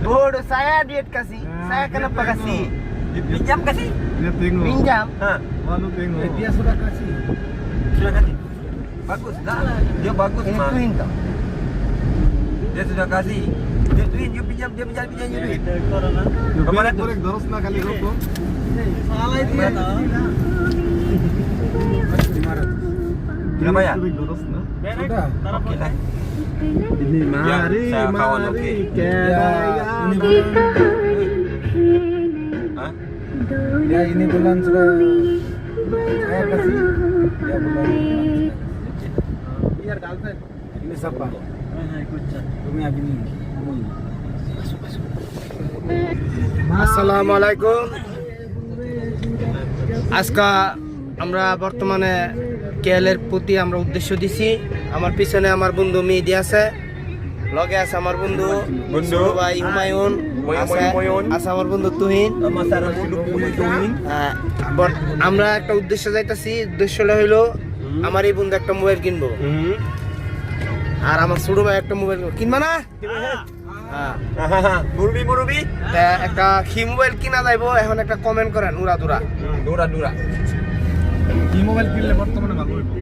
Bodoh saya duit kasih. Saya kenapa kasih? Pinjam kasih. Dia tengok. Pinjam. Mana tengok. Dia sudah kasih. Sudah kasih. Bagus dah. Dia bagus mah. Ituin toh. Dia sudah kasih. Dia duit, dia pinjam duit. Kemana tu? Boleh terus nak kali rokok. Salah itu ya toh. Sudah bayar? Terus nak. Sudah. Okey lah. Ini mari, saya kawan, mari okey. kita Ini bulan. Hah? Ya ini bulan sudah saya kasih. Ya bulan. Biar girlfriend. Ini siapa? Rumah gini. আসসালামুআলাইকুম আজকে আমরা বর্তমানে কেএলের প্রতি আমরা উদ্দেশ্য দিছি আমার পিছনে আমার বন্ধু মেহেদি আছে লগে আছে আমার বন্ধু ছোট ভাই হুমায়ুন আছে আমার বন্ধু তুহিন Masalah hidup tuhin. আমরা একটা উদ্দেশ্য যাইতাছি উদ্দেশ্যটা হইলো আমার এই বন্ধু একটা মোবাইল কিনবো আর আমার ছোট ভাই একটা মোবাইল কিনবা না হ্যাঁ Murubi. তা একটা কি মোবাইল কিনা যাইবো এখন একটা কমেন্ট করেন উড়া দুরা Dura. কি মোবাইল কিনলে বর্তমানে ভালো হইব?